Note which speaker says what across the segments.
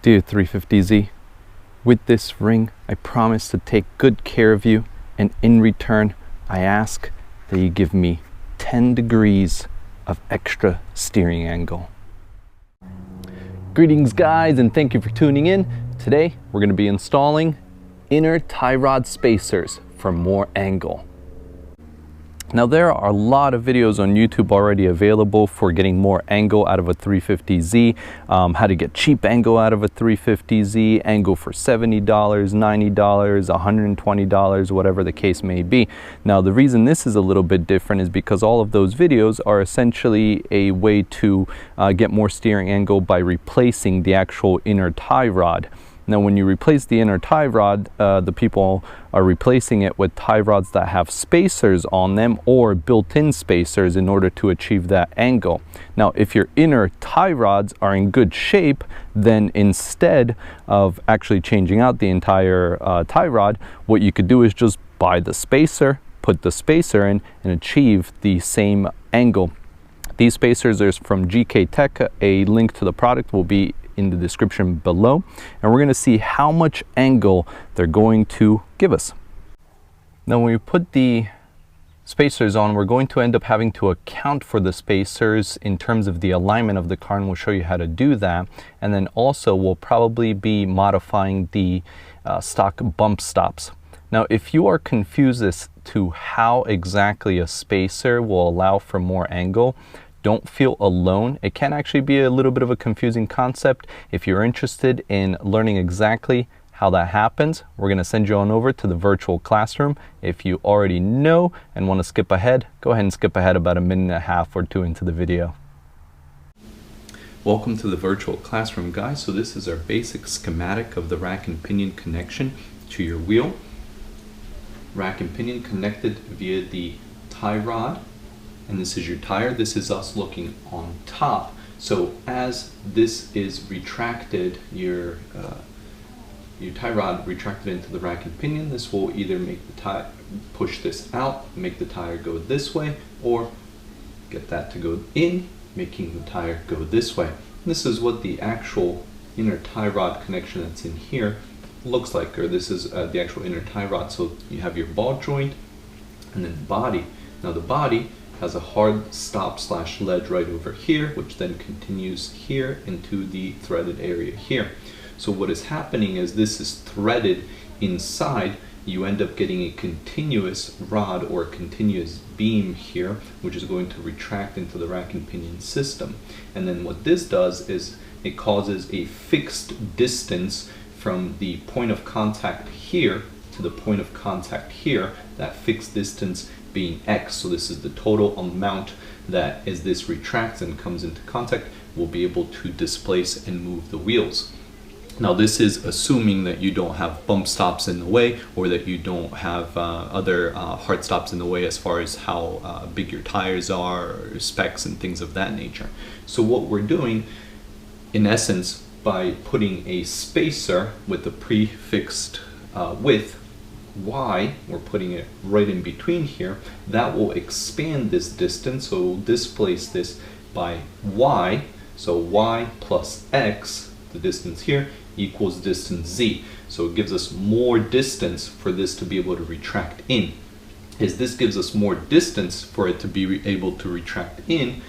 Speaker 1: Dear 350Z, with this ring, I promise to take good care of you, and in return, I ask that you give me 10 degrees of extra steering angle. Greetings guys, and thank you for tuning in. Today, we're going to be installing inner tie rod spacers for more angle. Now there are a lot of videos on YouTube already available for getting more angle out of a 350Z, how to get cheap angle out of a 350Z, angle for $70, $90, $120, whatever the case may be. Now the reason this is a little bit different is because all of those videos are essentially a way to get more steering angle by replacing the actual inner tie rod. Now when you replace the inner tie rod, the people are replacing it with tie rods that have spacers on them or built-in spacers in order to achieve that angle. Now if your inner tie rods are in good shape, then instead of actually changing out the entire tie rod, what you could do is just buy the spacer, put the spacer in, and achieve the same angle. These spacers are from GK Tech. A link to the product will be in the description below, and we're going to see how much angle they're going to give us. Now when we put the spacers on, we're going to end up having to account for the spacers in terms of the alignment of the car, and we'll show you how to do that. And then also we'll probably be modifying the stock bump stops. Now if you are confused as to how exactly a spacer will allow for more angle, don't feel alone. It can actually be a little bit of a confusing concept. If you're interested in learning exactly how that happens, we're going to send you on over to the virtual classroom. If you already know and want to skip ahead, go ahead and skip ahead about a minute and a half or two into the video. Welcome to the virtual classroom, guys. So this is our basic schematic of the rack and pinion connection to your wheel. Rack and pinion connected via the tie rod. And this is your tire. This is us looking on top. So as this is retracted, your tie rod retracted into the rack and pinion, this will either make the tire push this out, make the tire go this way, or get that to go in, making the tire go this way. This is what the actual inner tie rod connection that's in here looks like, or this is the actual inner tie rod. So you have your ball joint and then the body. Now the body has a hard stop / ledge right over here, which then continues here into the threaded area here. So what is happening is this is threaded inside. You end up getting a continuous rod or a continuous beam here, which is going to retract into the rack and pinion system. And then what this does is it causes a fixed distance from the point of contact here to the point of contact here, that fixed distance being X. So this is the total amount that as this retracts and comes into contact, we'll be able to displace and move the wheels. Now this is assuming that you don't have bump stops in the way, or that you don't have other hard stops in the way as far as how big your tires are, or specs and things of that nature. So what we're doing in essence, by putting a spacer with a prefixed width Y, we're putting it right in between here, that will expand this distance, so we'll displace this by Y. So Y plus X, the distance here, equals distance Z. So it gives us more distance for this to be able to retract in. As this gives us more distance for it to be able to retract in,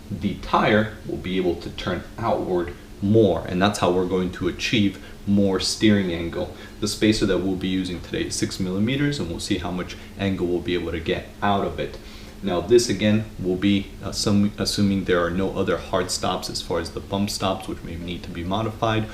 Speaker 1: the tire will be able to turn outward more, and that's how we're going to achieve more steering angle. The spacer that we'll be using today is 6 millimeters, and we'll see how much angle we'll be able to get out of it. Now this again will be assuming there are no other hard stops as far as the bump stops, which may need to be modified,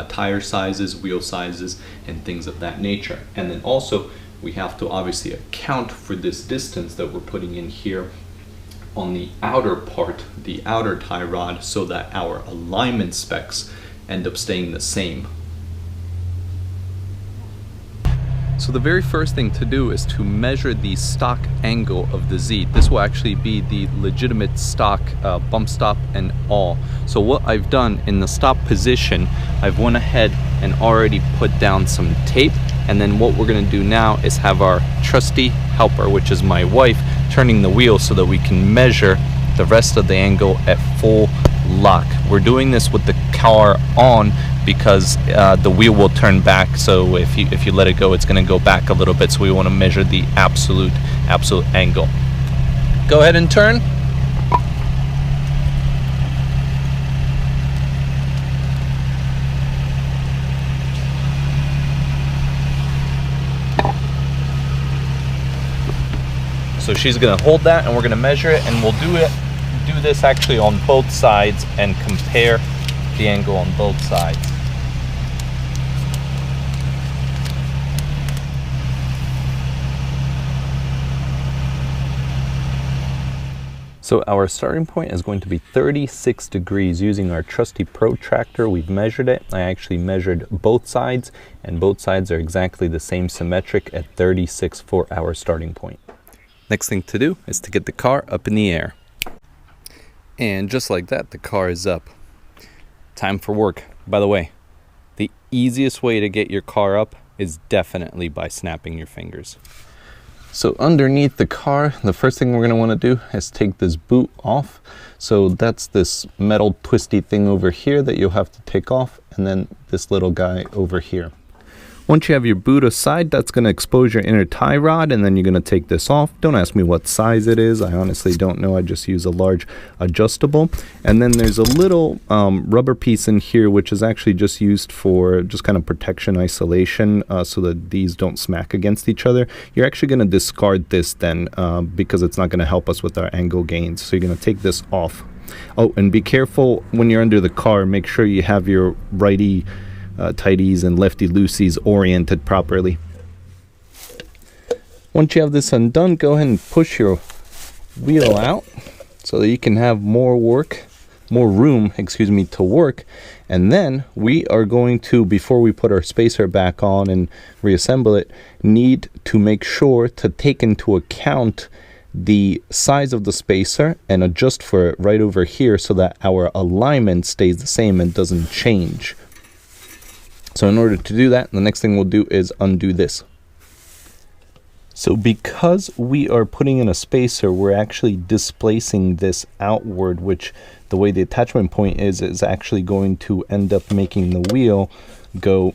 Speaker 1: tire sizes, wheel sizes, and things of that nature. And then also we have to obviously account for this distance that we're putting in here on the outer part, the outer tie rod, so that our alignment specs end up staying the same. So the very first thing to do is to measure the stock angle of the Z. This will actually be the legitimate stock bump stop and all. So what I've done in the stop position, I've went ahead and already put down some tape, and then what we're going to do now is have our trusty helper, which is my wife, turning the wheel so that we can measure the rest of the angle at full lock. We're doing this with the car on
Speaker 2: because the wheel will turn back. So if you let it go, it's going to go back a little bit. So we want to measure the absolute angle. Go ahead and turn. So she's going to hold that, and we're going to measure it, and we'll do this actually on both sides and compare the angle on both sides. So our starting point is going to be 36 degrees using our trusty protractor. We've measured it. I actually measured both sides, and both sides are exactly the same symmetric at 36 for our starting point. Next thing to do is to get the car up in the air. And just like that, the car is up. Time for work. By the way, the easiest way to get your car up is definitely by snapping your fingers. So underneath the car, the first thing we're going to want to do is take this boot off. So that's this metal twisty thing over here that you'll have to take off, and then this little guy over here. Once you have your boot aside, that's going to expose your inner tie rod, and then you're going to take this off. Don't ask me what size it is. I honestly don't know. I just use a large adjustable. And then there's a little rubber piece in here, which is actually just used for just kind of protection isolation, so that these don't smack against each other. You're actually going to discard this then, because it's not going to help us with our angle gains. So you're going to take this off. Oh, and be careful when you're under the car. Make sure you have your righty tighties and lefty loosies oriented properly. Once you have this undone, go ahead and push your wheel out so that you can have more room to work. And then we are going to, before we put our spacer back on and reassemble it, need to make sure to take into account the size of the spacer and adjust for it right over here so that our alignment stays the same and doesn't change. So in order to do that, the next thing we'll do is undo this. So because we are putting in a spacer, we're actually displacing this outward, which the way the attachment point is actually going to end up making the wheel go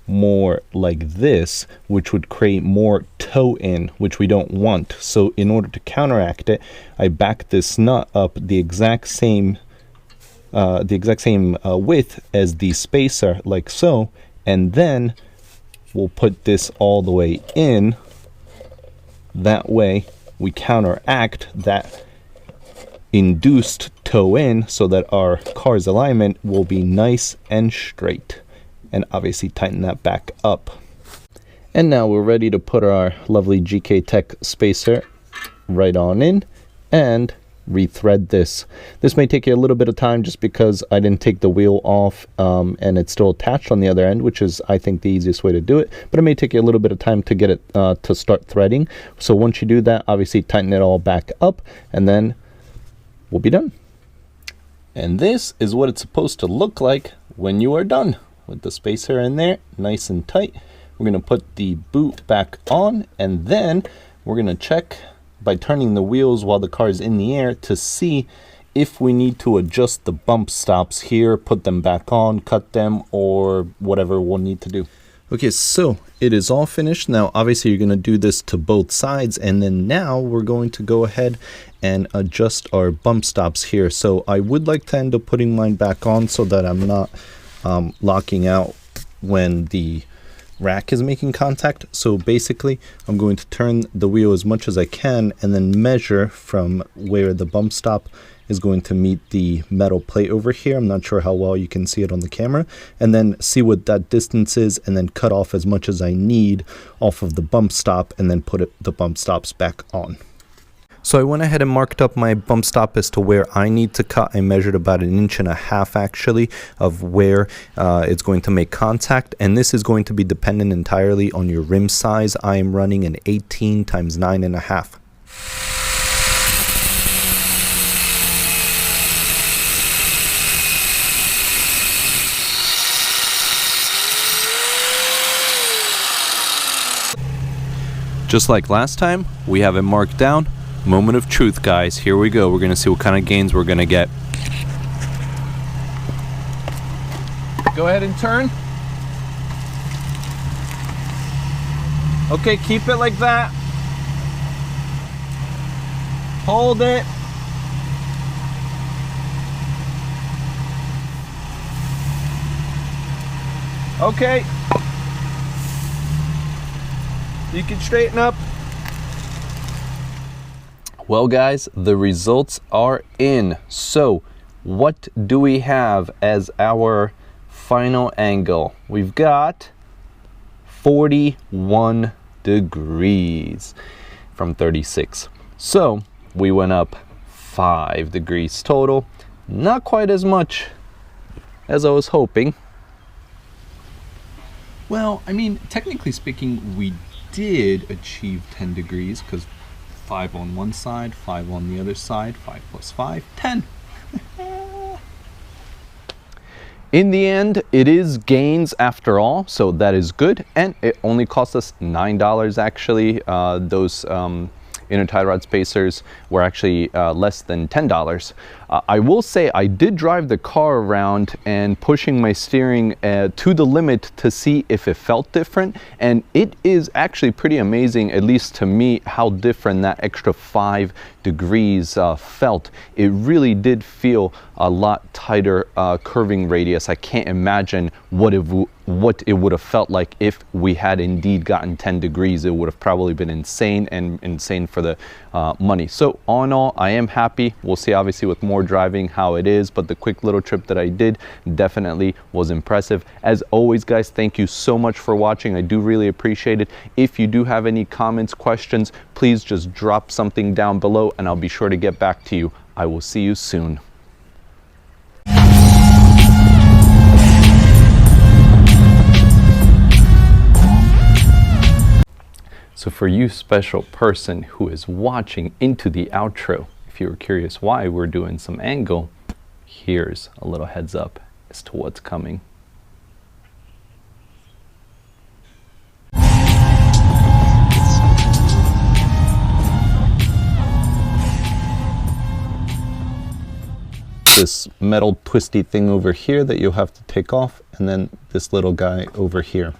Speaker 2: more like this, which would create more toe in, which we don't want. So in order to counteract it, I back this nut up the exact same width as the spacer, like so, and then we'll put this all the way in. That way we counteract that induced toe in so that our car's alignment will be nice and straight, and obviously tighten that back up. And now we're ready to put our lovely GK Tech spacer right on in and rethread this. This may take you a little bit of time just because I didn't take the wheel off, and it's still attached on the other end, which is, I think, the easiest way to do it. But it may take you a little bit of time to get it to start threading. So once you do that, obviously tighten it all back up, and then we'll be done. And this is what it's supposed to look like when you are done with the spacer in there, nice and tight. We're going to put the boot back on, and then we're going to check by turning the wheels while the car is in the air to see if we need to adjust the bump stops here, put them back on, cut them, or whatever we'll need to do. Okay, so it is all finished. Now, obviously, you're going to do this to both sides, and then now we're going to go ahead and adjust our bump stops here. So I would like to end up putting mine back on so that I'm not locking out when the rack is making contact. So basically, I'm going to turn the wheel as much as I can and then measure from where the bump stop is going to meet the metal plate over here. I'm not sure how well you can see it on the camera, and then see what that distance is, and then cut off as much as I need off of the bump stop, and then put the bump stops back on. So I went ahead and marked up my bump stop as to where I need to cut. I measured about 1.5 inches actually of where it's going to make contact, and this is going to be dependent entirely on your rim size. I am running an 18 × 9.5. Just like last time, we have it marked down. Moment of truth, guys. Here we go. We're going to see what kind of gains we're going to get. Go ahead and turn. Okay, keep it like that. Hold it. Okay. You can straighten up. Well, guys, the results are in. So, what do we have as our final angle? We've got 41 degrees from 36. So, we went up 5 degrees total. Not quite as much as I was hoping.
Speaker 1: Well, I mean, technically speaking, we did achieve 10 degrees because 5 on one side, 5 on the other side, 5 plus 5, 10.
Speaker 2: In the end, it is gains after all, so that is good. And it only cost us $9 actually. Those inner tie rod spacers were actually less than $10. I will say I did drive the car around and pushing my steering to the limit to see if it felt different, and it is actually pretty amazing, at least to me, how different that extra 5 degrees felt. It really did feel a lot tighter curving radius. I can't imagine what it would have felt like if we had indeed gotten 10 degrees. It would have probably been insane, and insane for the money. So all in all, I am happy. We'll see obviously with more driving how it is, but the quick little trip that I did definitely was impressive. As always, guys, thank you so much for watching. I do really appreciate it. If you do have any comments, questions, please just drop something down below and I'll be sure to get back to you. I will see you soon. So for you special person who is watching into the outro, if you were curious why we're doing some angle, here's a little heads up as to what's coming. This metal twisty thing over here that you'll have to take off, and then this little guy over here.